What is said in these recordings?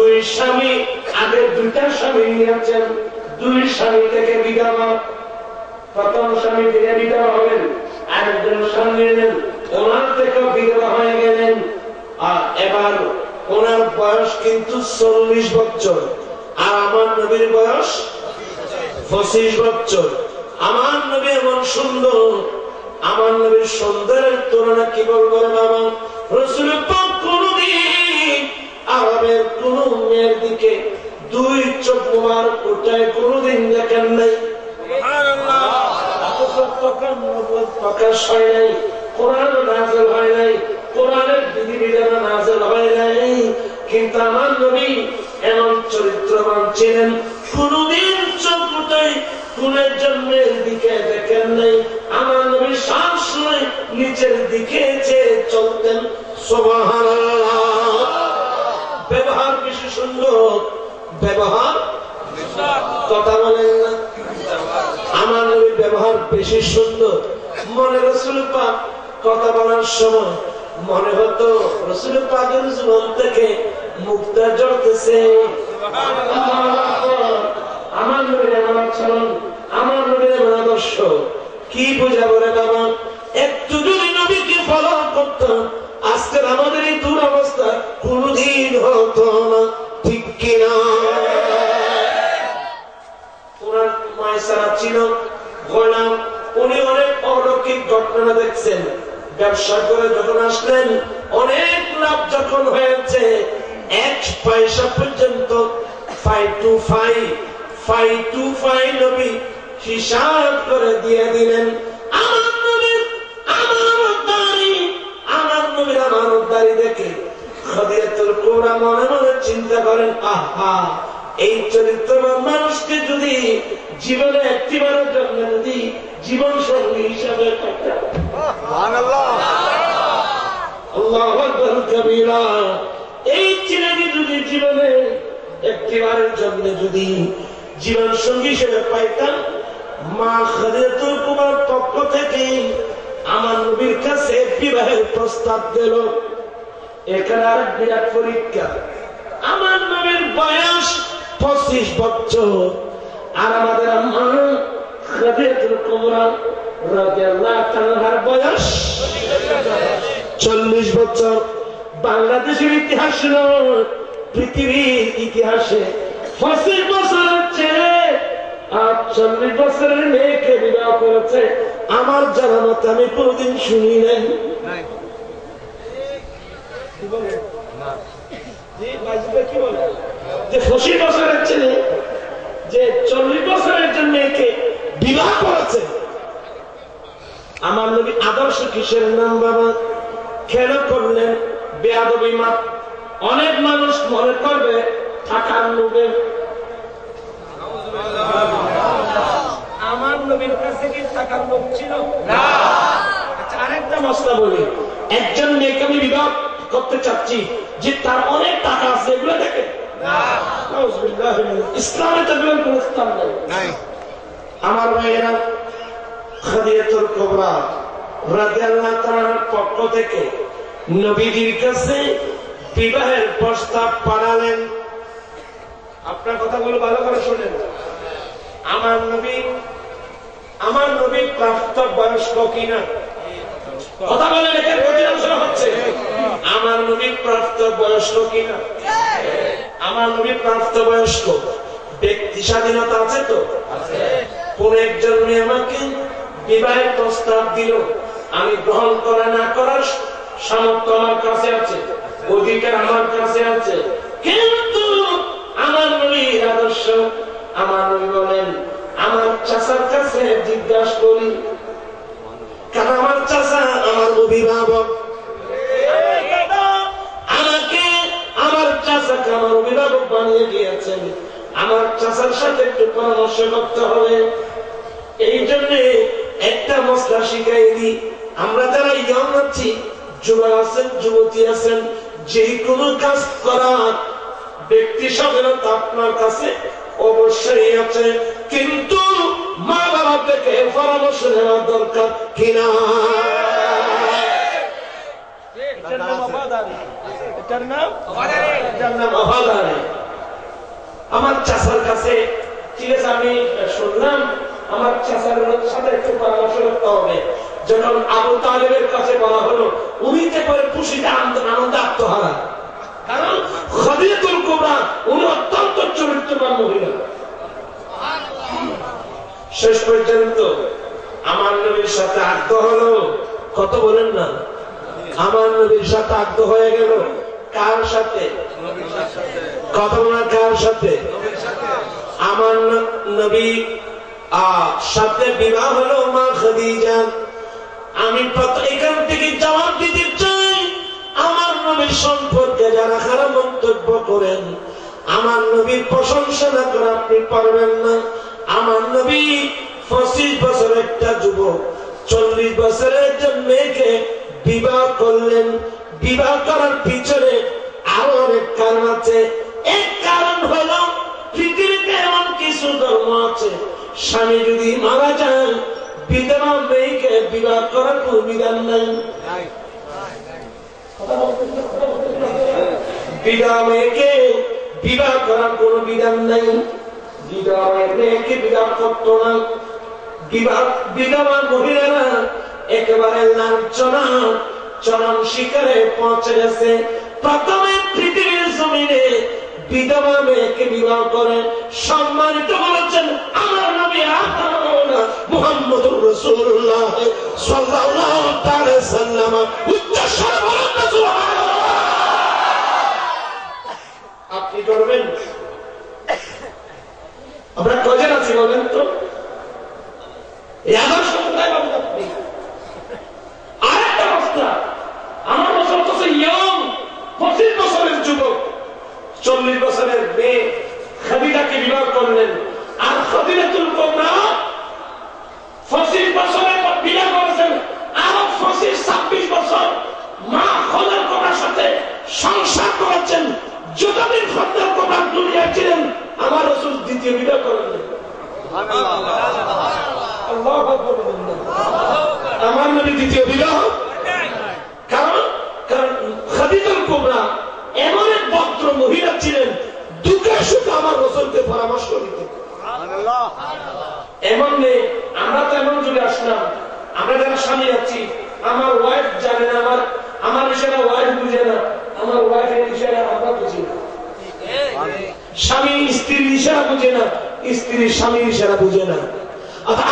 দুই স্বামী আগে দুইটা স্বামী নিয়েছেন, দুই স্বামী থেকে বিধবা, প্রথম স্বামী থেকে বিধবা হবেন, আরেকজন স্বামী নিলেন, ওনার থেকে বিধবা হয়ে গেলেন। আর এবার ওনার বয়স কিন্তু 40 বছর, আর আমার নবীর বয়স 25 বছর। আমার নবী এমন সুন্দর, আমার নবীর সুন্দরের তুলনা কি বলবো বাবা। রাসূল পাক কোনদিন আরবের কোন মেয়ের দিকে দুই চোখ মুবারক উঠায় কোনদিন দেখেন নাই। প্রকাশ হয় নাই, কোরআন নাযিল হয় নাই, কোরআনের বিধিবিধান নাযিল হয় নাই, কিন্তু আমার নবী এমন চরিত্রবান ছিলেন, কোনদিন চোখ উঠায় কোন জন্মের দিকে দেখেন নাই। আমার নবী শ্বাস নয় নিচের দিকে চেয়ে চলতেন। সুবহানাল্লাহ। ব্যবহার বেশি সুন্দর, ব্যবহার কথা বলেন না, আমার নবীর ব্যবহার বেশি সুন্দর। মনে রাসূল পাক কথা বলার সময় মনে হতো রাসূল পাকের জীবন থেকে মুক্তা ঝরতেছে। আমার নবীর এমন আচরণ, আমার নবীর এমন আদর্শ কি বোঝাবো রে বাবা। একটু যদি নবীকে ফলো করতাম আজকের আমাদের এই দুরবস্থা কোনদিন হতো না, ঠিক কিনা? ওনার মায়েরা ছিল গোলাম, উনি অনেক অলৌকিক ঘটনা দেখছেন। ব্যবসা করে যখন আসলেন, অনেক লাভ যখন হয়েছে, 1 পয়সা পর্যন্ত 525 নবী হিসাব করে দিয়ে দিলেন। আমার নবীর আমানতদারি দেখে খাদিজাতুল কুবরা মনে মনে চিন্তা করেন, আহা, এই চরিত্রবান মানুষকে যদি জীবনে একটিবারের জন্য যদি জীবন সঙ্গী হিসাবে আল্লাহু আকবার কবীরা, এই ছেলেকে যদি জীবনে একটিবারের জন্য যদি জীবন সঙ্গী হিসেবে পাইতাম, মা খাদিজাতুল কুবরার পক্ষ থেকে আমার নবীর কাছে বিবাহের প্রস্তাব দিল। এখানে আর বিরাট পরীক্ষা। আমার নবীর বয়স 25 বছর, আর আমাদের আম্মা খাদিজাতুল কুবরা রাদিয়াল্লাহু তাআলার বয়স 40 বছর। বাংলাদেশের ইতিহাস নয়, পৃথিবীর ইতিহাসে 25 বছরের ছেলে আর 40 বছরের মেয়েকে বিবাহ করেছে আমার জানা মতে আমি কোনদিন শুনি নাই। যে 25 বছরের ছেলে যে 40 বছরের একজন মেয়েকে বিবাহ করেছে, আমার নবী আদর্শ কিসের নাম বাবা? কেন করলেন? বেয়াদবি মাপ। অনেক মানুষ মনে করবে টাকার লোভে। আমার নবীর কাছে কি টাকার লোভ ছিল না? আচ্ছা, আরেকটা মশলা বলি, একজন মেয়েকে আমি বিবাহ করতে চাচ্ছি যে তার অনেক টাকা আছে, এগুলো দেখে ইসলামে তো কোন স্থান নাই। আমার ভাইয়েরা, খাদিজাতুল কুবরা রাদিয়াল্লাহু তাআলার পক্ষ থেকে নবীজির কাছে বিবাহের প্রস্তাব পাঠালেন। আপনার কথাগুলো ভালো করে শুনেন। আমার নবী প্রাপ্ত বয়স্ক কিনা? কথা বলেন, এখানে প্রতিযোগিতা হচ্ছে। আমার নবী প্রাপ্ত বয়স্ক কিনা? আমার নবী প্রাপ্ত বয়স্ক। ব্যক্তি স্বাধীনতা আছে তো? কোন একজন মেয়ে আমাকে বিবাহের প্রস্তাব দিল, আমি গ্রহণ করা না করার সামর্থ্য আমার কাছে আছে, অধিকার আমার কাছে আছে। কিন্তু আমার নবীর আদর্শ, আমার নবী বলেন আমার চাচার কাছে জিজ্ঞাসা করি, কারণ আমার চাচা আমার অভিভাবক। আমাকে আমার চাচাকে আমার অভিভাবক বানিয়ে দিয়েছেন, আমার চাচার সাথে একটু পরামর্শ করতে হবে। এই জন্য একটা মশলা শিখাই দিই, আমরা যারা ইয়ং আছি, যুবক আছেন, যুবতী আছেন, যে কোনো কাজ করার ব্যক্তি স্বাধীনতা আপনার কাছে অবশ্যই আছে, কিন্তু মা বাবা থেকে পরামর্শ নেওয়ার দরকার কিনা? এটার নাম অবাদারি। আমার চাচার কাছে, ঠিক আছে, আমি শুনলাম আমার চাচার সাথে একটু পরামর্শ করতে হবে। যখন আবু তালেবের কাছে বলা হলো, উনি যে করে খুশিতে আনন্দ আত্মহারা, কারণ খদিজাতুল কুবরা উনি অত্যন্ত চরিত্রবান মহিলা। শেষ পর্যন্ত আমার নবীর সাথে আগ্রহ হলো, কত বলেন না, আমার নবীর সাথে আগ্রহ হয়ে গেল। কার সাথে? কথা বলা, কার সাথে? আমার নবী সাথে বিবাহ হলো মা খাদিজা। আমি এখান থেকে জবাব দিতে চাই, আমার নবীর সম্পর্কে যারা খারাপ মন্তব্য করেন, আমার নবীর প্রশংসা না করে আপনি পারবেন না। আমার নবী 25 বছর একটা যুবক 40 বছরের একজন মেয়েকে বিবাহ করলেন। বিবাহ করার পিছনে আরো অনেক কারণ আছে। এক কারণ হলো পৃথিবীতে এমন কিছু ধর্ম আছে, স্বামী যদি মারা যান বিধবা মেয়েকে বিবাহ করার কোন বিধান নাই। বিধবা মেয়েকে বিবাহ করার কোন বিধান নাই। বিধবা মেয়েকে বিবাহ করতো না। বিধবা মহিলারা একেবারে লাঞ্ছনা চরম শিকারে পৌঁছে গেছে। প্রথমে পৃথিবীর জমিনে বিধবা মেয়েকে বিবাহ করে সম্মানিত বলেছেন আমার নবী মুহাম্মদুর রাসূলুল্লাহ সাল্লাল্লাহু আলাইহি ওয়াসাল্লাম। উচ্চস্বরে বলুন না সুবহানাল্লাহ। আপনি করবেন? আমরা কজন আছি বলেন তো? এই আদর্শ কোথায় পাবেন আপনি? আরেকটা অবস্থা, আমার বছর তো ইয়ং 25 বছরের যুবক 40 বছরের মেয়ে খাদিজাকে বিবাহ করলেন। আর খদিজাতুল কুবরা 25 বছরে বিবাহ করেছেন, আরো 26 বছর মা খদিজাতুল কুবরার সাথে সংসার করেছেন। যতদিন খদিজাতুল কুবরা দুনিয়ায় ছিলেন আমার রাসূল দ্বিতীয় বিবাহ করলেন। আল্লাহু আকবার। আমার নবী দ্বিতীয় বিবাহ, কারণ খদিজাতুল কুবরা এমন এক ভদ্র মহিলা ছিলেন, দুঃখে সুখে আমার রাসূলকে পরামর্শ দিতেন। এমন নেই, আমরা তো এমন চলে আসলাম, আমরা যারা স্বামী আছি, আমার ওয়াইফ জানে না, আমার ইশারা ওয়াইফ বুঝে না, আমার ওয়াইফের ইশারা আমরা বুঝি না, স্বামী স্ত্রীর ইশারা বুঝে না, স্ত্রী স্বামীর ইশারা বুঝে না।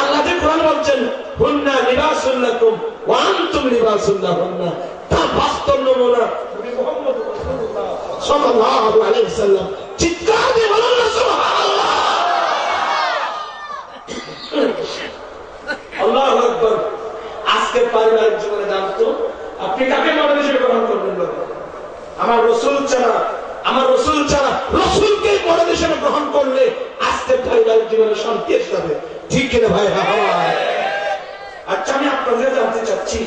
আল্লাহ যে কোরআন বলছেন হুন্না লিবাসুল লাকুম ওয়া আনতুম লিবাসুল লাহুন্না, তার বাস্তব নমুনা নবী মুহাম্মদ রাসূলুল্লাহ সাল্লাল্লাহু আলাইহি ওয়াসাল্লাম। চিৎকার দিয়ে বলুন না সুবহানাল্লাহ। আল্লাহু আকবার। আজকে পারিবারিক জীবনে জানতো আপনি কাকে মডেল হিসেবে গ্রহণ করবেন? আমার রাসূল ছাড়া, আমার রাসূল ছাড়া রাসূলকে মডেল হিসেবে গ্রহণ করলে আজকে পারিবারিক জীবনে শান্তি আসবে। ঠিক কিনা ভাই? আচ্ছা, আমি আপনাদের জানতে চাচ্ছি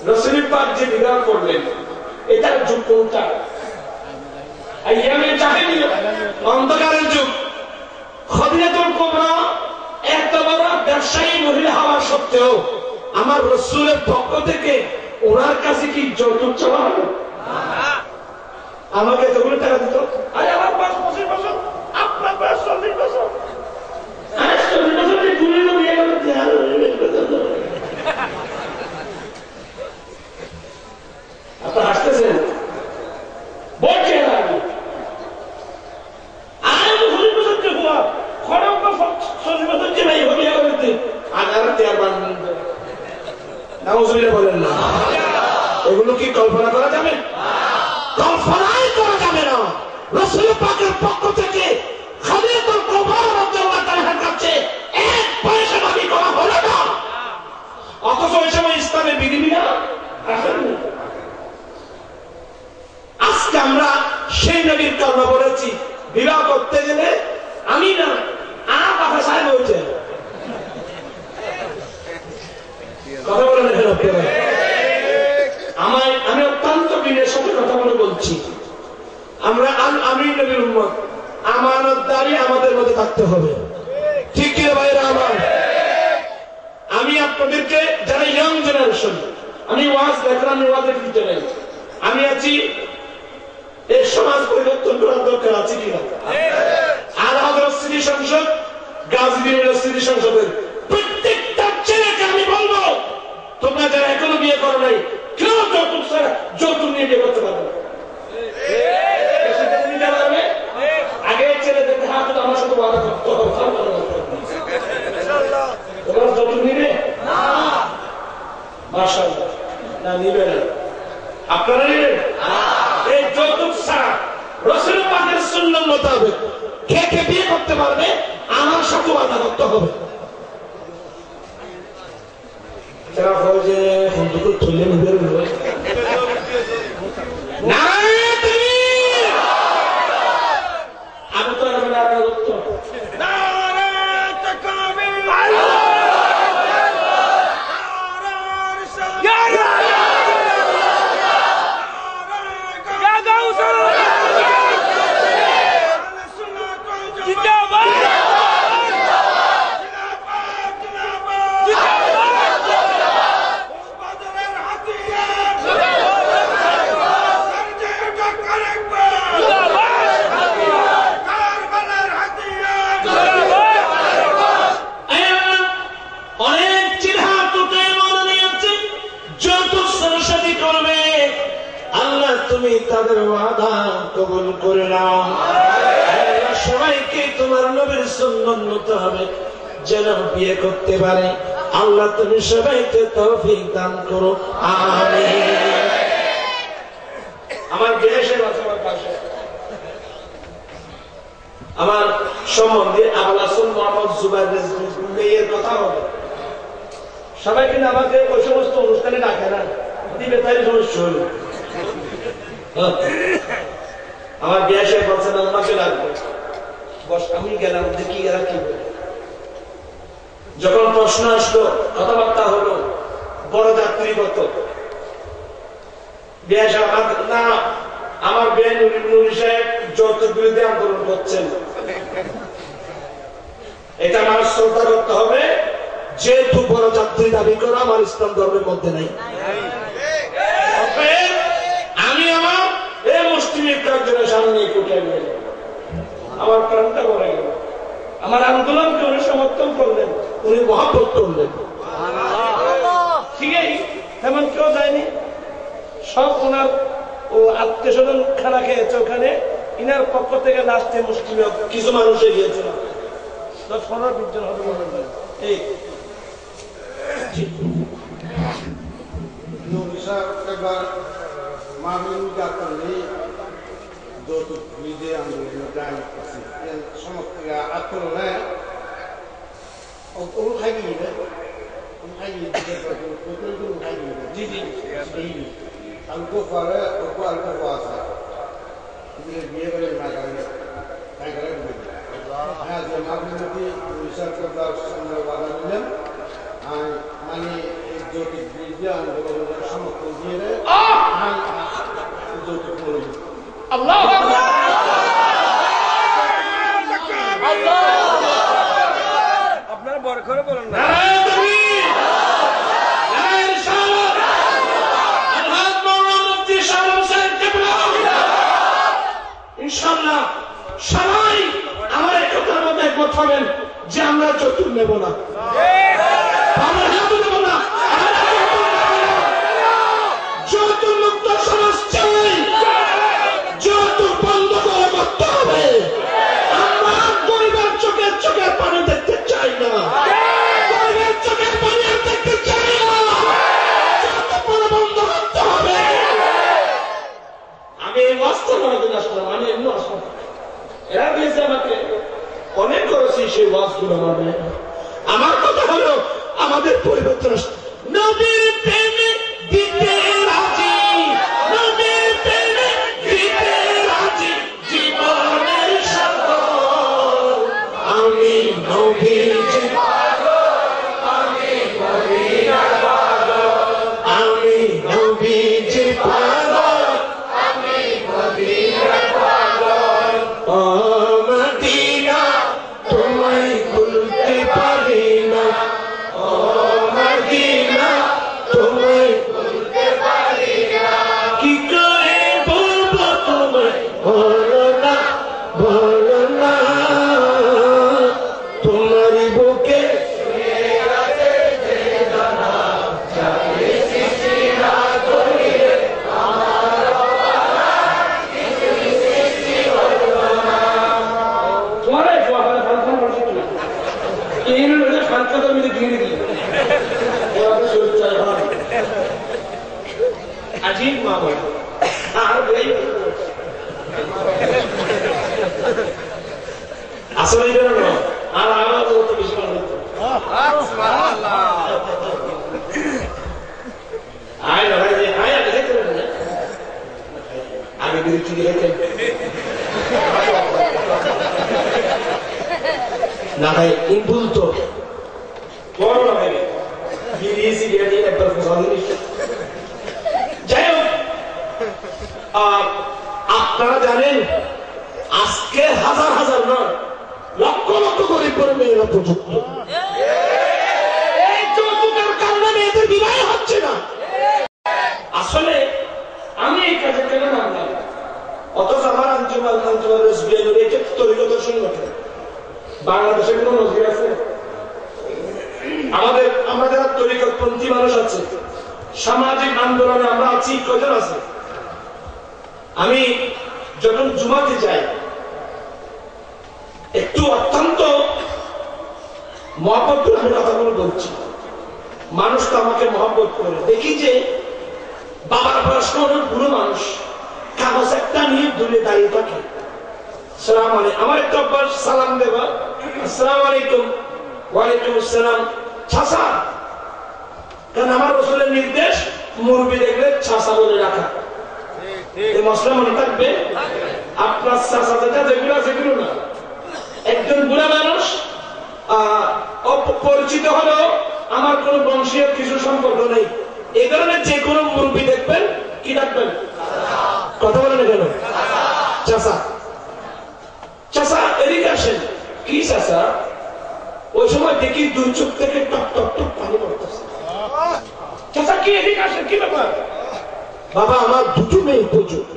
রাসূল পাক যে বিবাহ করলেন এটার যুগ কোনটা? আইয়ামে জাহেলিয়া, অন্ধকারের যুগ। খদিজাতুল কুবরা এত বড় ব্যবসায়ী মহিলা হওয়া সত্ত্বেও আমার রাসূলের পক্ষ থেকে ওনার কাছে কি যৌতুক চাওয়া হলো? আমাকে এতগুলো টাকা দিত, আরে আমার 25 বছর, আপনার বয়স 40 বছর, আপনার হাসতেছেন বলছে বলেন না, এগুলো কি কল্পনা করা যাবে? কল্পনাই করা যাবে না। রাসূল পাকের পক্ষ থেকে খদিজাতুল কুবরা রাদিয়াল্লাহু তাআলার কাছে এক পয়সা দাবি করা হলো না, অথচ ওই সময় ইসলামের বিধিবিধান আসেনি। আজকে আমরা সেই নবীর কর্ম করেছি, বিবাহ করতে গেলে আমি না কথা সাহেব হয়েছে, কথা বলেন এখানে। আমি অত্যন্ত বিনয়ের সাথে কথা বলে বলছি, আমরা আমি নবীর উম্মত, আমানতদারি আমাদের মধ্যে থাকতে হবে। ঠিক কি ভাইরা আমার? আমি আপনাদেরকে যারা ইয়ং জেনারেশন, আমি ওয়াজ দেখলাম, আমি ওয়াজের ভিতরে আমি আছি, এই সমাজ পরিবর্তন করার দরকার আছে কিনা? ইউনিভার্সিটি সংসদ, গাজী ইউনিভার্সিটি সংসদের প্রত্যেকটা ছেলেকে আমি বলবো, তোমরা যারা এখনো বিয়ে করো নাই, কেউ যৌতুক ছাড়া যৌতুক নিয়ে বিয়ে করতে পারবে না। আগে ছেলেদেরকে হাত আমার সাথে ওয়াদা করতে হবে, তোমরা যৌতুক নিবে না? মাশাআল্লাহ, না নিবে না। আপনারা নিবেন? এই যৌতুক ছাড়া রাসূল পাকের সুন্নাত মোতাবেক কে কে বিয়ে করতে পারবে আমার সাথে ওয়াদা করতে হবে। যারা হয় যে হুজুর তুলে নিবে না, আমি তো আর না করতে তাদের ওয়াদা কবুল করে নাও। সবাইকে তোমার নবীর সুন্নাত মোতাবেক যেন বিয়ে করতে পারে আল্লাহ তুমি সবাইকে তৌফিক দান করো, আমিন। আমার দেশের পাশে আমার সম্বন্ধে আবুল হাসান মোহাম্মদ জুবাইর মেয়ের কথা হবে। সবাই কিন্তু আমাকে ওই সমস্ত অনুষ্ঠানে ডাকে না, দিবে তাই সমস্যা হলো। আমার বিয়ে বলছেন আমাকে লাগবে, বস আমি গেলাম, দেখি এরা কি বলে। যখন প্রশ্ন আসলো, কথাবার্তা হলো, বড় যাত্রী কত বিয়ে না, আমার বিয়ে নুরি সাহেব যৌতুক বিরোধী আন্দোলন করছেন, এটা আমার শ্রদ্ধা করতে হবে। যেহেতু বড় যাত্রী দাবি করা আমার ইসলাম ধর্মের মধ্যে নাই। আমি আমার এই মুসলিম একজনের সামনে উঠে গেল, আমার প্রাণটা ভরে গেল। আমার আন্দোলনকে উনি সমর্থন করলেন, উনি মহব্বত করলেন। ঠিকই তেমন কেউ যায়নি, সব ওনার ও আত্মীয় স্বজন খানা খেয়েছে ওখানে। ইনার পক্ষ থেকে লাস্টে মুসলিম কিছু মানুষে গিয়েছিল, 10-15-20 জন হবে মনে হয়। এই যৌতুক বিরোধী আন্দোলন সমস্যা আন্দোলনে অল্প পরে অল্প অল্প আছে বিয়ে করে না কারণে হ্যাঁ যে মামলাটি রিসার্চ করার সঙ্গে বাধা দিলেন, মানে এই যৌতুক বিরোধী আন্দোলনের সমর্থন দিয়ে যৌতুক বলে আপনারা বড় করে বলেন না। ইনশাআল্লাহ সবাই আমার এই কথার মধ্যে একমত হবেন যে আমরা যৌতুক নেব না, আমরা যৌতুক নেব না, যৌতুক মুক্ত সমাজ চাই, যৌতুক বন্ধ করে করতে হবে। আমরা গরিবের চোখের পানি দেখতে চাই না, গরিবের চোখের পানি দেখতে চাই না, যৌতুক বন্ধ করতে হবে। আমি এই ওয়াজটা করার জন্য আসলাম, আমি এমনি আসলাম, এরা দিয়েছে আমাকে অনেক করেছি সেই ওয়াজগুলো। আমার কথা হলো আমাদের পরিবর্তন নবীর প্রেমে দিতে রাজি, নবীর প্রেমে দিতে রাজি, জীবনের সকল আমি নবীজি পাগল, আমি মদিনার পাগল, আমি নবীজি পাগল, আমি মদিনার পাগল। ও মদিনা তোমায় ভুলতে পারি না, ও মদিনা তোমায় ভুলতে পারি না, কি করে বলবো তোমায়, বলো না বলো না। না ভাই ভুল তো বড় না ভাই বিড়িয়েছি গিয়ে একবার যাই হোক আপনারা জানেন আজকে হাজার হাজার নয় লক্ষ লক্ষ গরিব করে মেয়েরা উপযুক্ত এই যৌতুকের কারণে মেয়েদের বিবাহ হচ্ছে না। আসলে আমি এই কাজে কেন নামলাম অথচ আমার আঞ্চল তরিকতার সংগঠন বাংলাদেশে কোন নজির আছে? আমরা যারা তরিকতপন্থী মানুষ আছে সামাজিক আন্দোলনে আমরা আছি কজন আছে? আমি যখন জুমাতে যাই একটু অত্যন্ত মহব্বত করে আমি কথাগুলো বলছি, মানুষ তো আমাকে মহব্বত করে দেখি যে বাবার প্রশ্ন অনেক বুড়ো মানুষ কাগজ একটা নিয়ে দূরে দাঁড়িয়ে থাকে। সালাম আলাইকুম, আমার একটা অভ্যাস সালাম দেবা, আসসালামু আলাইকুম, ওয়ালাইকুম আসসালাম, ছাসা। কারণ আমার রাসূলের নির্দেশ মুরব্বি দেখলে ছাসা বলে রাখা। এই মশলা মনে থাকবে আপনার ছাসা যেগুলো আছে সেগুলো না। একজন বুড়া মানুষ অপরিচিত হলেও আমার কোন বংশীয় কিছু সম্পর্ক নেই, এই ধরনের যে কোনো মুরব্বি দেখবেন কি ডাকবেন? কথা বলেন কেন? চাচা, চাচা এদিকে আসেন। কি চাচা? ওই সময় দেখি দুই চোখ থেকে টপ টপ টপ পানি পড়তেছে। চাচা কি এদিকে আসেন, কি ব্যাপার? বাবা আমার দুটো মেয়ে উপযুক্ত,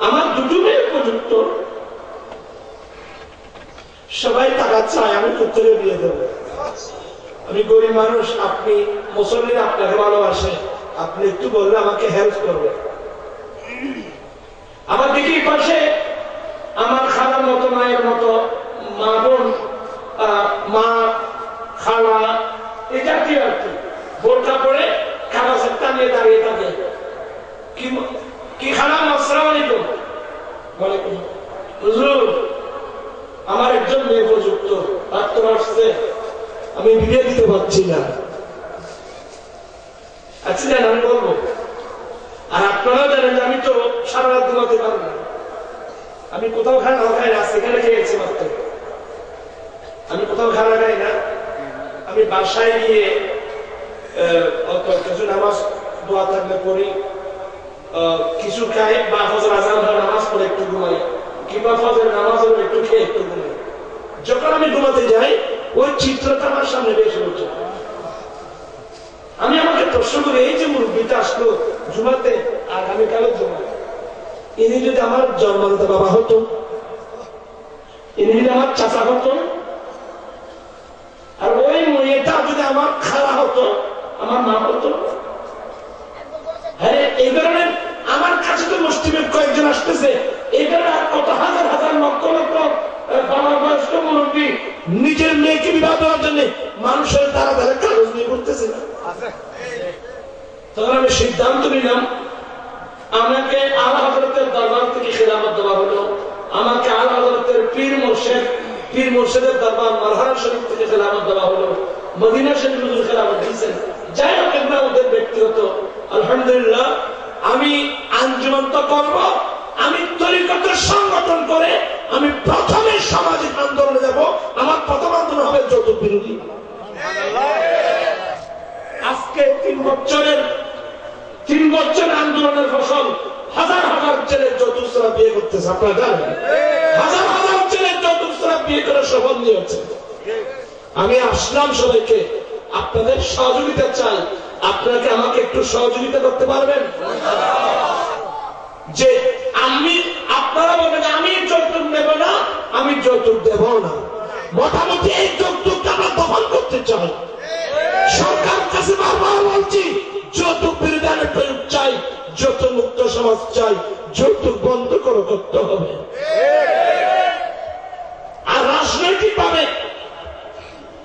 আমার দুটো মেয়ে উপযুক্ত, সবাই টাকা চায়, আমি উত্তরে দিয়ে দেবো। আমি গরিব মানুষ, আপনি মুসল্লিরা আপনাকে ভালোবাসে, আপনি একটু বললে আমাকে হেল্প করবে। আমার দেখি পাশে আমার খালার মতো মায়ের মতো মা বোন, মা খালা এই জাতীয় আর কি বোরকা পরে কাগজ টানিয়ে দাঁড়িয়ে থাকে। কি খালা? আসসালামু আলাইকুম। ওয়ালাইকুম হুজুর, আমার একজন মেয়ে উপযুক্ত, ডাক্তার আসছে, আমি বিয়ে দিতে পারছি না। আচ্ছা জান, আমি বলবো। আর আপনারা জানেন আমি তো সারা রাত ঘুমাতে পারবো না, আমি কোথাও খাই না, সেখানে খেয়েছি মাত্র। আমি কোথাও খানা খাই না, আমি বাসায় গিয়ে কিছু নামাজ দোয়া থাকলে পড়ি, কিছু খাই, বা ফজর আজান নামাজ পড়ে একটু ঘুমাই, কিংবা ফজর নামাজ একটু খেয়ে একটু ঘুমাই। যখন আমি ঘুমাতে যাই ওই চিত্রটা আমার সামনে বেশি হচ্ছে। আমি আমাকে প্রশ্ন করি, এই যে মুরব্বীটা আসলো জুমাতে, আগামীকালের জুমা, ইনি যদি আমার জন্মদাতা বাবা হতো, ইনি যদি আমার চাচা হতো, আর ওই মেয়েটা যদি আমার খালা হতো, আমার মা হতো। হ্যাঁ, এই ধরনের আমার কাছে তো মুসলিমের কয়েকজন আসতেছে, এই ধরনের কত হাজার হাজার লক্ষ লক্ষ বাবা বয়স্ক মুরব্বী নিজের মেয়েকে বিবাহ দেওয়ার জন্য মানুষের দ্বারা দ্বারা কাগজ নিয়ে করতেছে না। তখন আমি সিদ্ধান্ত নিলাম, আমাকে আলা হযরতের দরবার থেকে খেলাফত দেওয়া হলো, আমাকে আলা হযরতের পীর মুর্শিদের দরবার মারহারা শরীফ থেকে খেলাফত দেওয়া হলো, মদিনা শরীফ হুজুর খেলাফত দিয়েছেন। যাই হোক না ওদের ব্যক্তিগত, আলহামদুলিল্লাহ আমি আঞ্জুমান তো করব, আমি তরিকতের সংগঠন করে আমি প্রথমে সামাজিক আন্দোলনে যাব। আমার প্রথম আন্দোলন হবে যৌতুক বিরোধী। আজকে 3 বছরের আন্দোলনের ফসল হাজার হাজার ছেলে যৌতুক ছাড়া বিয়ে করতেছে। আপনারা জানেন হাজার হাজার ছেলে যৌতুক ছাড়া বিয়ে করে সফল নিয়েছে। আমি আসলাম সবাইকে, আপনাদের সহযোগিতা চাই। আপনাকে আমাকে একটু সহযোগিতা করতে পারবেন? যে আপনারা বলবেন আমি যৌতুক নেব না, আমি যৌতুক দেব না, মোটামুটি এই যৌতুকটা আমরা দমন করতে চাই। সরকার কাছে বারবার বলছি, যৌতুক বিরোধী আইনের প্রয়োগ চাই, যৌতুক মুক্ত সমাজ চাই, যৌতুক বন্ধ করতে হবে। আর রাজনৈতিক ভাবে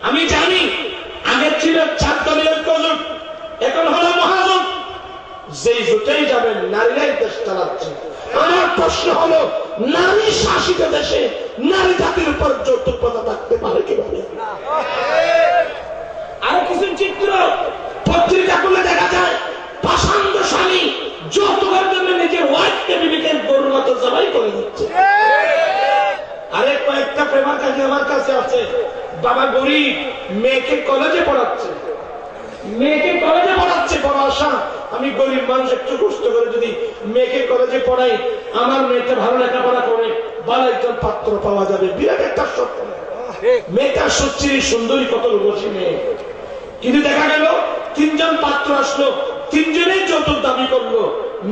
আমি জানি আগে ছিল 4 দলীয় জোট, এখন হলো মহাজোট। যেই জোটেই যাবেন নারীরাই দেশ চালাচ্ছে। আমার প্রশ্ন হলো, নারী শাসিত দেশে নারী জাতির উপর যৌতুক প্রথা থাকতে পারে কিভাবে? আরো কিছু চিত্র পত্রিকা খুলে দেখা যায়, পাষাণ্ড স্বামী যৌতুকের জন্য নিজের ওয়াইফকে বিবেকের গরু করে দিচ্ছে। আরে কয়েকটা প্রেমার কাজে আমার কাছে আছে, বাবা গরিব, মেয়েকে কলেজে পড়াচ্ছে, বড় আশা, আমি গরিব মানুষ, একটু কষ্ট করে যদি মেয়েকে কলেজে পড়াই, আমার মেয়েটা ভালো লেখাপড়া করে ভালো একজন পাত্র পাওয়া যাবে। বিরাট একটা স্বপ্ন। মেয়েটা সত্যি সুন্দরী, কত রূপসী মেয়ে। কিন্তু দেখা গেল 3 জন পাত্র আসলো, 3 জনেই যৌতুক দাবি করলো।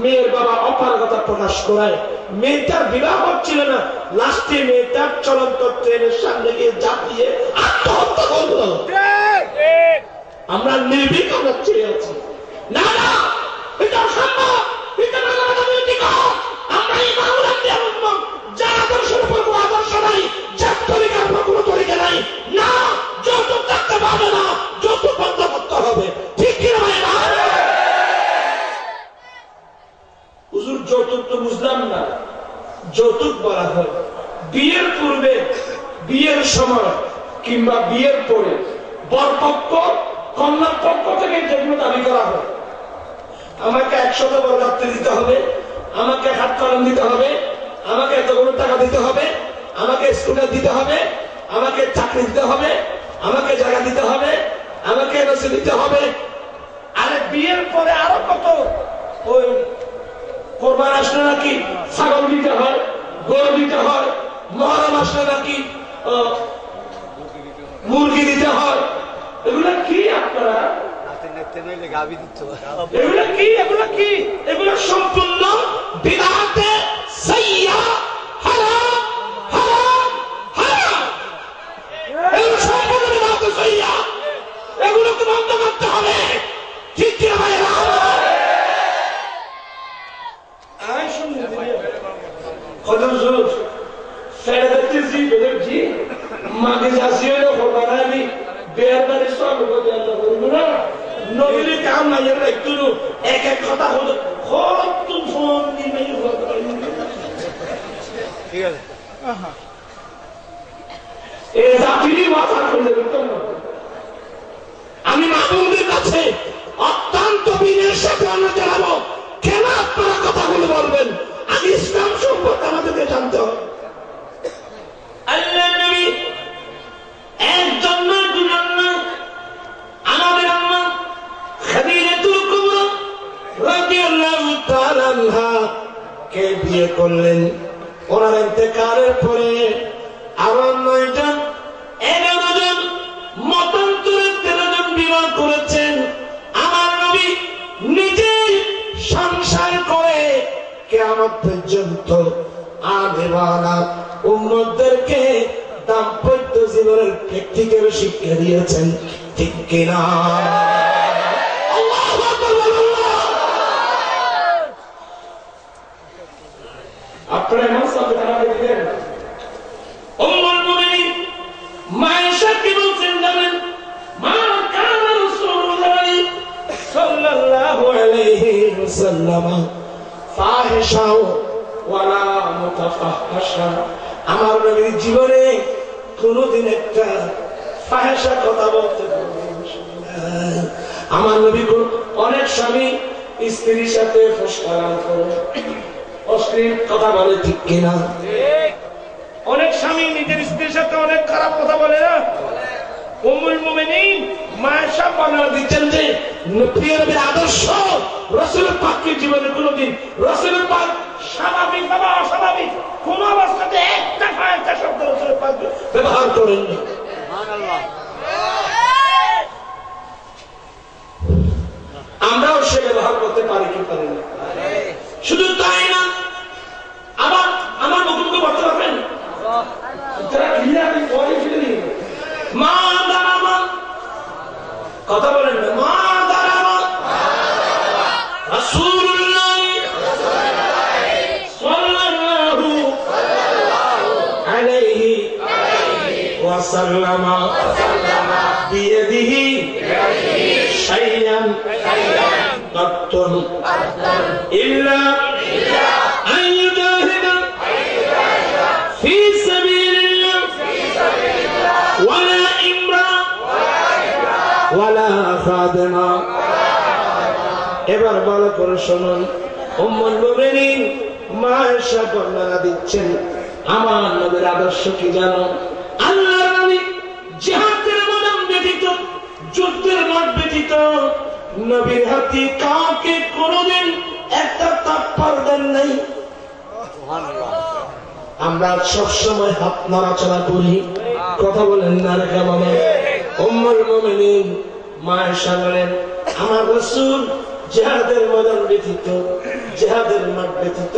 মেয়ের বাবা অপারগতা প্রকাশ করায় মেয়েটার বিবাহ হচ্ছিল না। লাস্টে মেয়েটার চলন্ত ট্রেনের সামনে গিয়ে ঝাঁপিয়ে আত্মহত্যা করলো। আমরা নির্ভীক চেয়ে আছি, না না এটা অসম্ভব, এটা আমরা এই বাংলার যা আদর্শের উপর কোনো আদর্শ নাই, যা তরিকার উপর কোনো তরিকা নাই, না যৌতুক থাকতে পারবে না, যৌতুক বন্ধ করতে হবে। ঠিক কিনা ভাই? হুজুর যৌতুক তো বুঝলাম না। যৌতুক বলা হয় বিয়ের পূর্বে, বিয়ের সময় কিংবা বিয়ের পরে বরপক্ষ কন্যার পক্ষ থেকে যেগুলো দাবি করা হয়, আমাকে 100 বরযাত্রী দিতে হবে, আমাকে হাত কলম দিতে হবে, আমাকে এতগুলো টাকা দিতে হবে, আমাকে স্কুটার দিতে হবে, আমাকে চাকরি দিতে হবে, আমাকে জায়গা দিতে হবে, আমাকে এনওসি দিতে হবে। আরে বিয়ের পরে আরো কত, ওই কোরবান আসলে নাকি ছাগল দিতে হয়, গরু দিতে হয়, মহরম আসলে নাকি মুরগি দিতে হয়। এগুলা কি আপনারা? এগুলা কি? এগুলা কি? এগুলা সম্পূর্ণ বিদআতে সাইয়্যা, হারাম হারাম হারাম। এগুলো সম্পূর্ণ বিদআতে সাইয়্যা, এগুলোকে বন্ধ করতে হবে। ঠিক কি ভাই? আয় শুনুন, হুজুর ফেরে দেখতেছি জি মাকে যাসিও না কোরবানি বেয়ার বাড়ি সব বলে আল্লাহ বলবো না নবীর কাম নাই। এর একটু এক এক কথা হলো কত ফোন দিবে, ঠিক আছে এ জাতিরই মাথা খুলে দিত। আমি মাহবুবের কাছে অত্যন্ত বিনয়ের সাথে অনুরোধ জানাবো, কেন আপনারা কথাগুলো বলবেন? আগে ইসলাম সম্পর্কে আমাদেরকে জানতে হবে। আল্লাহ নবী একজন না, দুজন না, আমাদের আম্মা খাদিজাতুল কুবরা রাদিয়াল্লাহু তাআলা আনহা কে বিয়ে করলেন। ওনার ইন্তেকালের পরে আরো 9 জন, 11 জন, মতান্তরে 13 জন বিবাহ করেছেন। আমার নবী নিজেই সংসার করে কিয়ামত পর্যন্ত আদেওয়ালা উম্মতদেরকে দাম্পত্য জীবনের প্র্যাকটিক্যাল শিক্ষা দিয়েছেন। ঠিক কিনা? আল্লাহু আকবার। আপনারা এমন সাবধান দেখবেন। উম্মুল মুমিনিন মায়েশা কি বলছেন জানেন? মা কানা রাসূলুল্লাহ সাল্লাল্লাহু আলাইহি ওয়াসাল্লাম ফাহিশা ওয়ালা মুতাফাহশা। আমার নবীর জীবনে কোনদিন একটা ফাহিশা কথা বলতে পারেন। আমার নবী অনেক স্বামী স্ত্রীর সাথে ফুসকারাম করে, অশ্লীল কথা বলে। ঠিক কিনা? অনেক স্বামী নিজের স্ত্রীর সাথে অনেক খারাপ কথা বলে না। উম্মুল মুমিনিন মায়েশা বর্ণনা দিচ্ছেন যে প্রিয় নবীর আদর্শ, রাসূলের পাকের জীবনে কোনদিন রাসূলের পাক স্বাভাবিক বা অস্বাভাবিক কোন অবস্থাতে একটা ফায়দা শব্দ রাসূলের পাক ব্যবহার করেননি। সুবহানাল্লাহ। আমরাও সে ব্যবহার করতে পারি কি পারি না? শুধু তাই না, আবার আমার মুখে বলতে পারবেন যারা ক্লিয়ার করে ফেলেনি, মা দারামা কথা বলেন না, মা দারামা রাসূলুল্লাহ সাল্লাল্লাহু আলাইহি ওয়াসাল্লাম বিয়াদিহি শাইয়ান কাত্তুন ইল্লা আন ইউজাহিদা ফি সাবিলিল্লাহ ওয়ালা ইমরা ওয়ালা খাদেমা। এবার ভালো করে শুনুন, উম্মুল মুমিনিন মা আয়েশা বর্ণনা দিচ্ছেন আমার নবীর আদর্শ কি জানো? আল্লাহর নবী জিহাদের ময়দান ব্যতীত, যুদ্ধের মাঠ ব্যতীত নবীর হাতে কাউকে কোনোদিন একটা থাপ্পড় দেন নাই। আমরা সবসময় হাত নাড়াচাড়া করি, কথা বলেন না রে কেমন? উম্মুল মুমিনিন মা আয়েশা বলেন আমার রাসূল জিহাদের ময়দান ব্যতীত, জিহাদের মাঠ ব্যতীত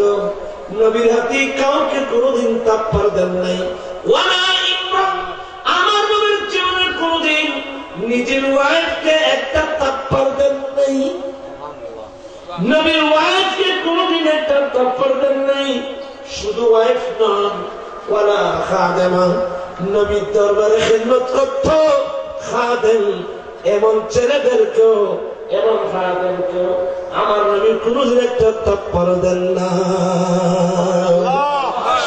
নবীর হাতে কাউকে কোনোদিন থাপ্পড় দেন নাই। ওয়ালা ইমরান, আমার নবীর জীবনে কোনোদিন নিজের ওয়াইফকে একটা থাপ্পড় দেন নাই। নবীর ওয়াইফকে কোনোদিন একটা থাপ্পড় দেন নাই। শুধু ওয়াইফ নন, ওয়ালা খাদেমা, নবীর দরবারে খিদমত করত খাদেম, এমন ছেলেদেরকেও, এমন খাদেমকেও আমার নবী কোনোদিন একটা থাপ্পড় দেন না।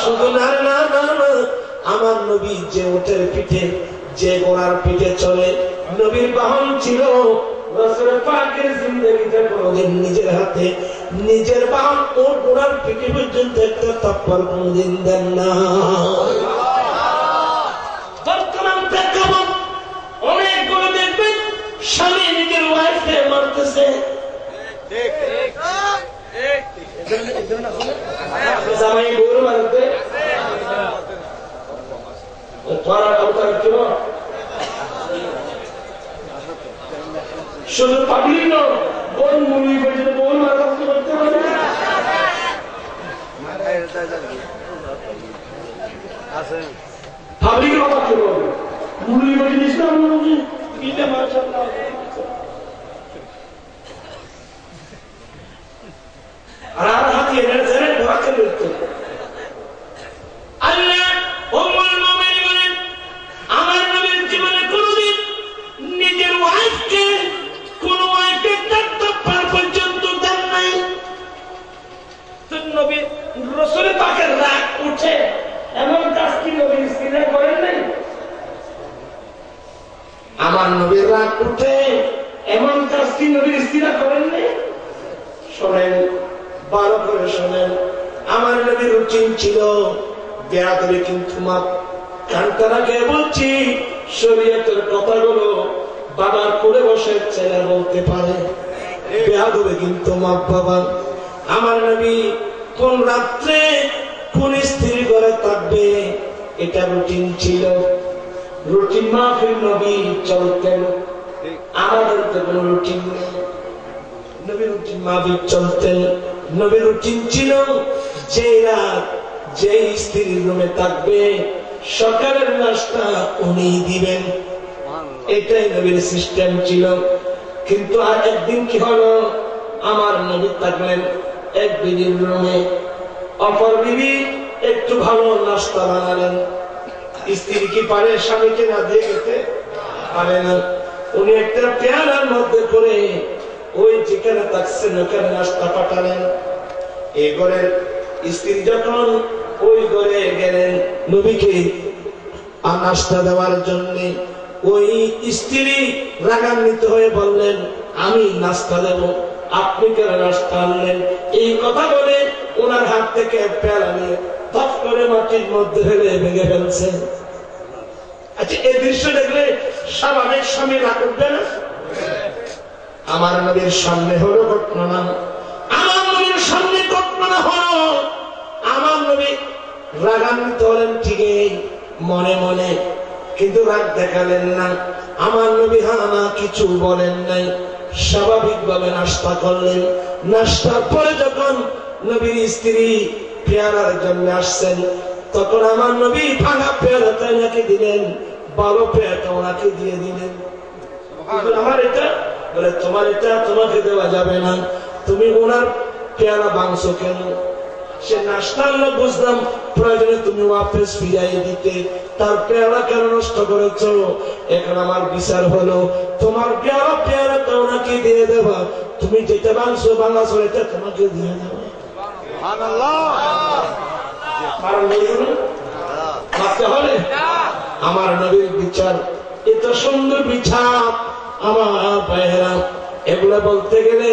শুধু না না না না, আমার নবী যে উটের পিঠে, যে ঘোড়ার পিঠে চলে, নবীর বাহন ছিল। রাসূল পাকের জিন্দেগিতে কোনোদিন নিজের হাতে নিজের বাহন ও ঘোড়ার পিঠে পর্যন্ত একটা থাপ্পড় কোনোদিন দেন না। বর্তমান প্রেক্ষাপট অনেকগুলো দেখবেন স্বামী নিজের ওয়াইফকে মারতেছে। জামাই বউর মারতে শুধু পাবলিক নয়, কোন মুভি পর্যন্ত বউর মারা করতে পারে। পাবলিকের কথা কি বলবে? মুভি পর্যন্ত ইসলাম আর হাতিয়ে নেড়ে ধরা খেলে উঠতে। আল্লাহ উম্মুল মুমিনিন বলেন আমার নবীর জীবনে কোনদিন নিজের ওয়াইফকে কোন ওয়াইফকে থাপ্পড় পর্যন্ত দেন নাই। তো নবী রাসূল পাকের রাগ উঠে এমন কাজ কি নবীর স্ত্রীরা করেন নাই? আমার নবীর রাগ উঠে এমন কাজ কি নবীর স্ত্রীরা করেন নাই? শোনেন, ভালো করে শোনেন, আমার নবীর রুটিন ছিল বেয়াদবি কিন্তু মাপ। কান্তারা কে বলছি, শরীয়তের কথাগুলো বাবার কোলে বসে ছেলে বলতে পারে, বেয়াদবি কিন্তু মাপ বাবা। আমার নবী কোন রাত্রে কোন স্ত্রী ঘরে থাকবে এটা রুটিন ছিল। রুটিন মাফিক নবী চলতেন, আমাদের তো কোন রুটিন নেই। নবীর রুটিন মাফিক চলতেন। নবীর রুটিন ছিল যে রাত যে স্ত্রীর রুমে থাকবে সকালের নাস্তা উনি দিবেন, এটাই নবীর সিস্টেম ছিল। কিন্তু আর একদিন কি হলো, আমার নবী থাকলেন এক বিবির রুমে, অপর বিবি একটু ভালো নাস্তা বানালেন। স্ত্রী কি পারে স্বামীকে না দিয়ে খেতে? পারে না। উনি একটা পেয়ালার মধ্যে করে ওই যেখানে থাকছেন ওখানে নাস্তা পাঠালেন। এই ঘরের স্ত্রী যখন ওই ঘরে গেলেন নবীকে নাস্তা দেওয়ার জন্য, ওই স্ত্রী রাগান্বিত হয়ে বললেন আমি নাস্তা দেব, আপনি কেন নাস্তা আনলেন? এই কথা বলে ওনার হাত থেকে পেয়ালা নিয়ে ধপ করে মাটির মধ্যে ফেলে ভেঙে ফেলছে। আচ্ছা, এই দৃশ্য দেখলে স্বাভাবিক স্বামী রাগ উঠবে না? আমার নবীর সামনে হলো ঘটনা, আমার নবীর সামনে ঘটনা হলো। আমার নবী রাগান্বিত হলেন ঠিকই মনে মনে, কিন্তু রাগ দেখালেন না। আমার নবী হানা কিছু বলেন নাই, স্বাভাবিক ভাবে নাস্তা করলেন। নাস্তার পরে যখন নবীর স্ত্রী পেয়ারার জন্য আসছেন, তখন আমার নবী ভাঙা পেয়ারাটা ওনাকে দিলেন, ভালো পেয়ারাটা ওনাকে দিয়ে দিলেন। আমার এটা বলে তোমার এটা তোমাকে দেওয়া যাবে না, তুমি ওনার পেয়ারা ভাঙছো কেন? সে নাস্তা আনলো, বুঝলাম প্রয়োজনে তুমি ওয়াপস ফিরাই দিতে, তার পেয়ারা কেন নষ্ট করেছো? এখন আমার বিচার হলো তোমার পেয়ারাটা ওনাকে দিয়ে দেবা, তুমি যেটা ভাঙছো ভাঙাছো এটা তোমাকে দিয়ে দেবা। আমার নবীর বিচার এত সুন্দর বিচার, আমার ভাইয়েরা, এগুলা বলতে গেলে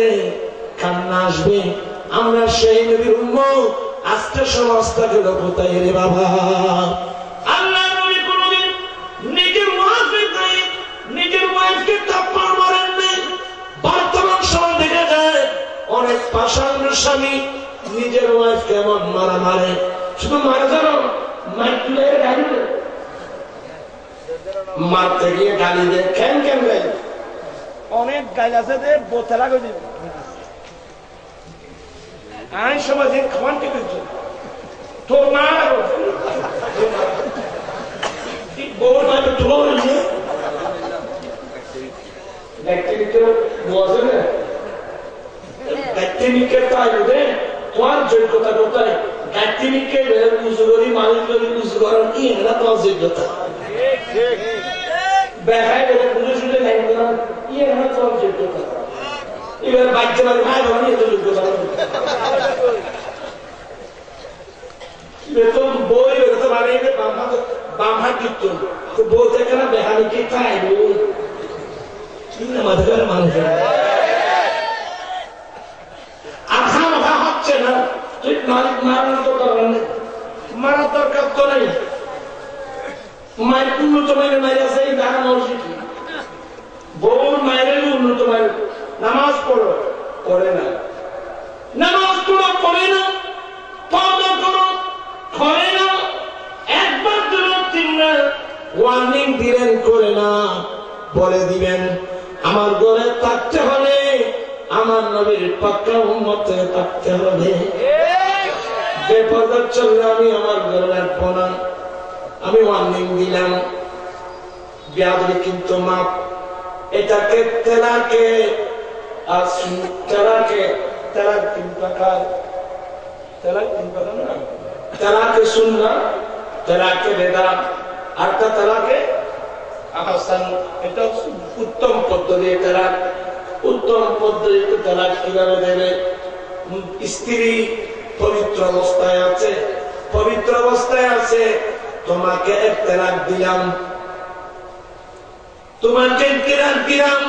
কান্না আসবে। আমরা সেই নবীর উম্মত, আজকে সমাজটাকে কোথায় রে বাবা? আল্লাহ নবী কোনদিন নিজের নিজের ওয়াইফকে থাপ্পড় মারেন নাই। বর্তমান সময় দেখা যায় অনেক পাষাণ স্বামী নিজের ওয়াইফ কেমন মারা মারে, শুধু মারা জানো মাইকুলে গালি মারতে গিয়ে গালি দেয়। কেন কেন গালি? অনেক গাইল আছে যে বোতলা করে দিবে আইন সমাজে খাওয়ান ঠিক হচ্ছে তোর মা বউ মাকে তুলো হয়েছে তোমার যোগ্যতা কোথায়? গায়ত্রীকে উঁচু করি মালিক করি উঁচু করার কি এটা তোমার যোগ্যতা। বেহায় বেড়ে পুজো শুনে লাইন করার কি এটা তোমার যোগ্যতা। এবার বাচ্চা বাড়ি ভাই বাবা এত যোগ্যতা বই বেরোতে পারে বাম হাত কীর্তন বই থেকে না বেহানি কি খায় মাথার মানুষ আধা মাথা হচ্ছে না। তুই মালিক মারার তো দরকার নেই, মারার দরকার তো নেই। মায়ের উন্নত মায়ের মায়ের আছে দেখা মসজিদ বউর মায়ের উন্নত মায়ের নামাজ পড়ো পড়ে না, নামাজ পড়ো পড়ে না, পর্দা করো করে না, একবার দুবার তিনবার ওয়ার্নিং দিলেন করে না, বলে দিবেন আমার ঘরে থাকতে হলে আমার নবীর পাক্কা উম্মতে থাকতে হবে। বেপরদা চললে আমি আমার ঘরে রাখবো না। আমি ওয়ার্নিং দিলাম বিয়াদবি কিন্তু মাপ। এটাকে তেলাকে আর তেলাকে তেলাক তিন প্রকার, তেলাক তিন প্রকার না, তেলাকে সুন্না, তেলাকে বেদা, আরটা তেলাকে আহসান। এটা উত্তম পদ্ধতি। তেলাক উত্তম পদ্ধতিতে তেলাক কিভাবে দেবে? স্ত্রী পবিত্র অবস্থায় আছে, পবিত্র অবস্থায় আছে, তোমাকে এক তেলাক দিলাম, তোমাকে তেলাক দিলাম।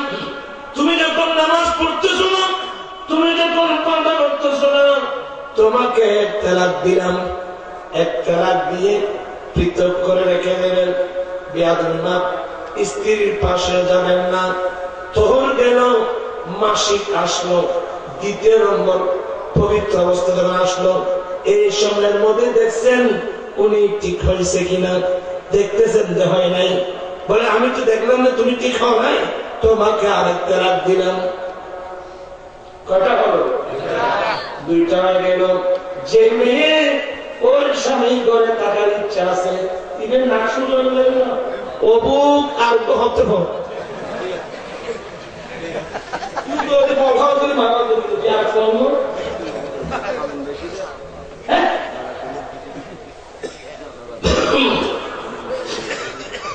তুমি যখন নামাজ পড়তেছো না, তুমি যখন পর্দা করতেছো না, তোমাকে এক তেলাক দিলাম। এক তেলাক দিয়ে পৃথক করে রেখে দেবেন। বিয়াদবি মাপ। স্ত্রীর পাশে যাবেন না। তোহর গেল, মাসিক আসলো, দ্বিতীয় নম্বর পবিত্র অবস্থা যখন আসলো, এই সময়ের মধ্যে দেখছেন উনি ঠিক হয়েছে কিনা, দেখতেছেন যে হয় নাই, বলে আমি তো দেখলাম না তুমি ঠিক হও নাই, তোমাকে আরেক তেলাক দিলাম। কটা হলো? দুইটা গেল। যে মেয়ে ওর স্বামী ঘরে থাকার ইচ্ছা আছে, ইভেন নাকশু জন্মের না, ও বুক আর তো হতে হবে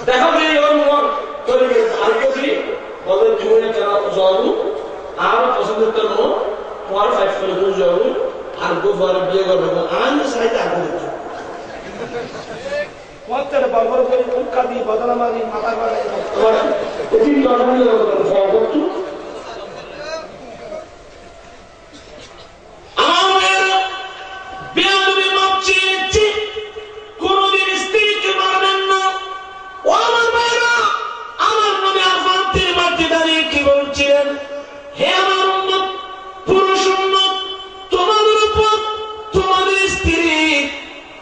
দেখো বলে তুমি জলু আর পছন্দের জন্য তোমার ফাইভ করে জলু আর গোবার বিয়ে করবে আমি সাইতে আগে বাবার করে উল্কা দিয়ে বদলা মারি মাথা বাড়াই কোনদিন স্ত্রীকে মারবেন না। ও আমার ভাইরা, আমার নবী আরফাতের মাঠে দাঁড়িয়ে কি বলছিলেন? হে আমার উম্মত, পুরুষ উম্মত, তোমাদের উপর তোমাদের স্ত্রী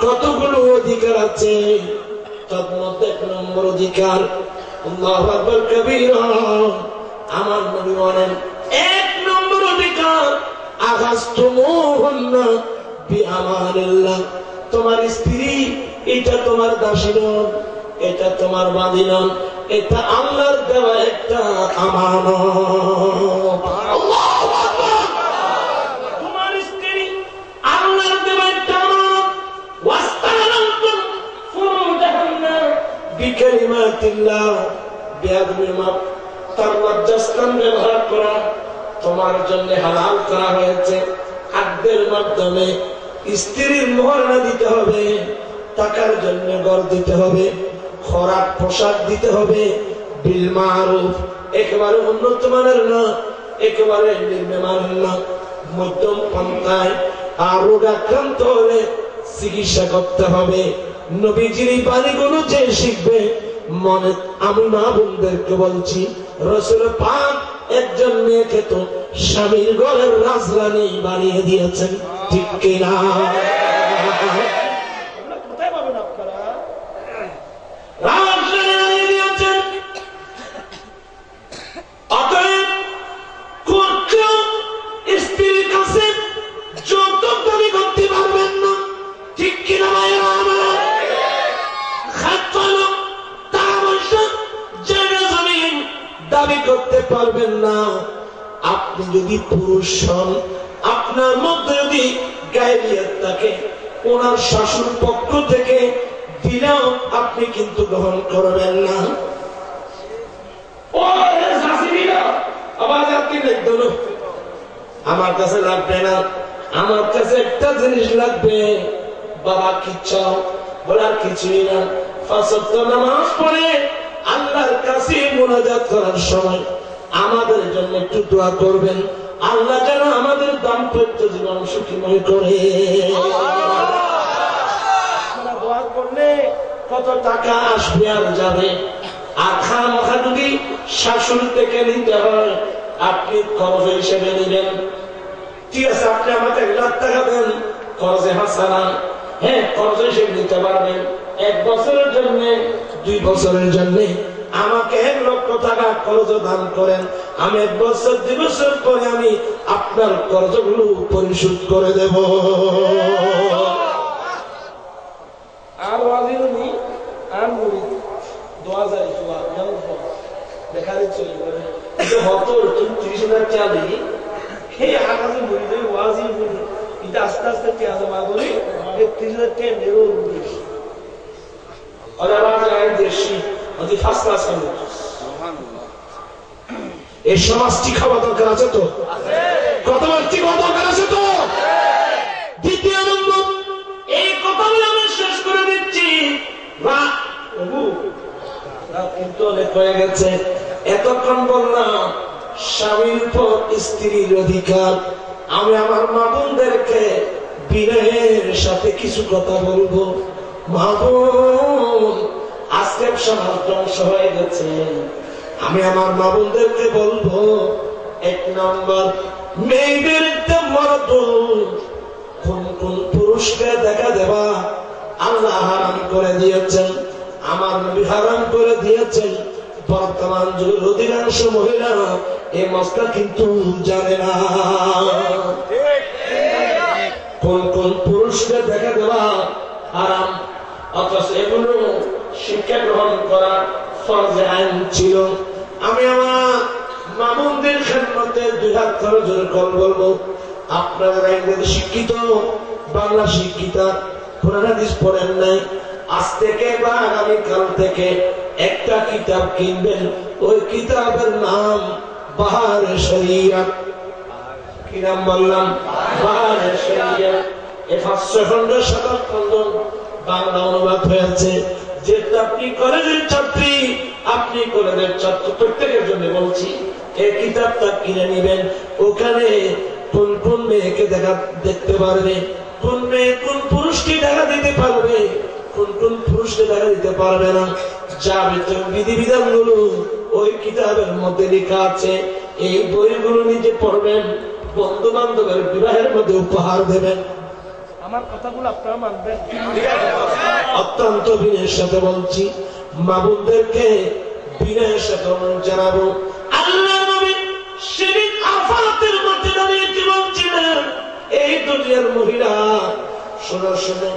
কতগুলো অধিকার আছে। তার মধ্যে এক নম্বর অধিকার, আল্লাহু আকবার কবীরা, আমার নবী বলেন এক নম্বর অধিকার, আগাস্তুমুহুন্না বিআমানিল্লাহ। তোমার স্ত্রী এটা তোমার দাসী নন, এটা তোমার বাঁধি নন, এটা আল্লাহর দেওয়া একটা আমানত। আল্লাহু আকবার। তোমার স্ত্রী আল্লাহর দেওয়া একটা আমানত। ওয়াস্তালামতুম ফুরুজাহুন্না বিকালিমাতিল্লাহ। বিয়াদবির মাপ, তার লজ্জাস্থান ব্যবহার করা তোমার জন্য হালাল করা হয়েছে। খাদ্যের মাধ্যমে স্ত্রীর মোহরানা দিতে হবে, টাকার জন্য ঘর দিতে হবে, খোরাক পোশাক দিতে হবে, বিল মারুফ, একেবারে উন্নত মানের না, একেবারে নিম্নমানের না, মধ্যম পন্থায় আর রোগাক্রান্ত হলে চিকিৎসা করতে হবে। নবীজির বাণীগুলো যে শিখবে মনে, আমি মা বোনদেরকে বলছি, রাসূল পাক একজন মেয়েকে তো স্বামীর ঘরের রাজরানী বানিয়ে দিয়েছেন, ঠিক কিনা? কোথায় পাবেন আপনারা? রাজরানী বানিয়ে দিয়েছেন। অতএব কোন স্ত্রীর কাছে যৌতুক দাবি করতে পারবেন না, ঠিক কিনা ভাইয়া আমার? দাবি করতে পারবেন না। আপনি যদি পুরুষ হন, আপনার মধ্যে যদি গায়রিয়ত থাকে, ওনার শাশুর পক্ষ থেকে দিলেও আপনি কিন্তু গ্রহণ করবেন না। আমার কাছে লাগবে না, আমার কাছে একটা জিনিস লাগবে। বাবা কি চাও? বলার কিছুই না। 5 ওয়াক্ত নামাজ পড়ে আল্লাহর কাছে মুনাজাত করার সময় আমাদের জন্য একটু দোয়া করবেন, আল্লাহ যেন আমাদের দাম্পত্য জীবন সুখীময় করে। দোয়া করলে কত টাকা আসবে আর যাবে, আর খামখা যদি শাশুড়ি থেকে নিতে হয় আপনি খরচ হিসেবে নেবেন। ঠিক আছে, আপনি আমাকে 1 লাখ টাকা দেন খরচে হাসানা, হ্যাঁ খরচ হিসেবে নিতে পারবেন। 1 বছরের জন্য, 2 বছরের জন্য আমাকে 1 লক্ষ টাকা খরচ দান করেন, আমি 1 বছর 2 বছর পরে আমি আপনার খরচগুলো পরিশোধ করে দেব। আর ওয়াজিনি আর মুরিদ 2000 দেখা দিচ্ছে হতর 30,000 চালি এই আকাশে মুরিদ ওয়াজি মুরিদ এটা আস্তে আস্তে পেঁয়াজ মাগরি 30,000 টাকা নেরো মুরিদ এই সমাজটি খাওয়া দরকার আছে তো? কথাবার্তি খাওয়া দরকার আছে তো? দ্বিতীয় নম্বর, এই কথাগুলো আমি শেষ করে দিচ্ছি। কিন্তু অনেক হয়ে গেছে, এতক্ষণ বললাম স্বামীর উপর স্ত্রীর অধিকার। আমি আমার মা বোনদেরকে বিনয়ের সাথে কিছু কথা বলবো। মা বোন, আজকে সমাজ ধ্বংস হয়ে গেছে। আমি আমার মা বোনদেরকে বলবো, 1 নম্বর, মেয়েদের মরদ কোন কোন পুরুষকে দেখা দেওয়া আল্লাহ হারাম করে দিয়েছেন, আমার নবী হারাম করে দিয়েছেন। বর্তমান যুগের অধিকাংশ মহিলা এই মসলা কিন্তু জানে না। কোন কোন পুরুষকে দেখা দেওয়া হারাম, অথচ এগুলো শিক্ষা গ্রহণ করা ফরজে আইন ছিল। আমি আমার মামুনদের খেদমতে 2 হাত ধরে জোর করে বলবো, আপনারা ইংরেজি শিক্ষিত, বাংলা শিক্ষিতা, কোরআন হাদিস পড়েন নাই, আজ থেকে বা আগামীকাল থেকে একটা কিতাব কিনবেন, ওই কিতাবের নাম বাহারে শরিয়াত। কি নাম বললাম? বাহারে শরিয়াত। এই 500 খন্ড 7 খন্ড বাংলা অনুবাদ হয়েছে। যেটা আপনি কলেজের ছাত্রী, আপনি কলেজের ছাত্র, প্রত্যেকের জন্য বলছি, এই কিতাবটা কিনে নিবেন। ওখানে কোন কোন মেয়েকে দেখতে পারবে, কোন মেয়ে কোন পুরুষকে দেখা দিতে পারবে, কোন কোন পুরুষকে দেখা দিতে পারবে না, যাবতীয় বিধিবিধান গুলো ওই কিতাবের মধ্যে লেখা আছে। এই বইগুলো নিজে পড়বেন, বন্ধু বান্ধবের বিবাহের মধ্যে উপহার দেবেন। আমার কথাগুলো আপনারা মানবেন? অত্যন্ত বিনয়ের সাথে বলছি, মা বোনদেরকে বিনয়ের সাথে জানাবো। আল্লাহ নবী সেদিন আরাফাতের মধ্যে দাঁড়িয়ে কি বলছিলেন, এই দুনিয়ার মহিলা শোনো শোনো,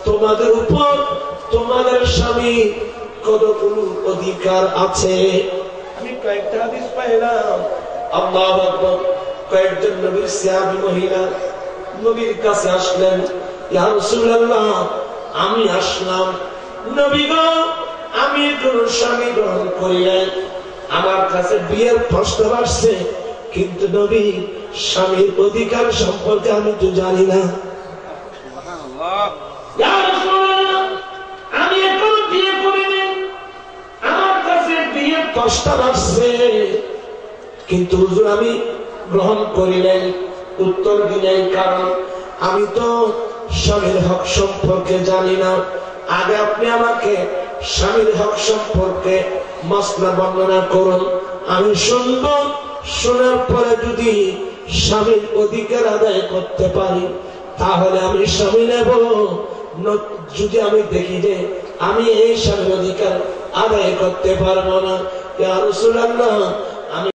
তোমাদের উপর তোমাদের স্বামী কতগুলো অধিকার আছে। আমি কয়েকটা হাদিস পাইলাম। আল্লাহু আকবার। কয়েকজন নবীর সাহাবী মহিলা নবীর কাছে আসলেন, ইয়া রাসূলুল্লাহ, আমি আসলাম, নবী গো, আমি কোন স্বামী গ্রহণ করি নাই, আমার কাছে বিয়ের প্রস্তাব আসছে, কিন্তু নবী স্বামীর অধিকার সম্পর্কে আমি তো জানি না। ইয়া রাসূলুল্লাহ, আমি এখনো বিয়ে করিনি, আমার কাছে বিয়ের প্রস্তাব আসছে, কিন্তু হুজুর আমি গ্রহণ করি নাই, উত্তর দিই নাই। কারণ আমি তো স্বামীর হক সম্পর্কে জানি না, আগে আপনি আমাকে স্বামীর হক সম্পর্কে মাসলা বর্ণনা করুন, আমি শুনব। শোনার পরে যদি স্বামীর অধিকার আদায় করতে পারি তাহলে আমি স্বামী নেব। যদি আমি দেখি যে আমি এই স্বামীর অধিকার আদায় করতে পারবো না, ইয়া রাসূলুল্লাহ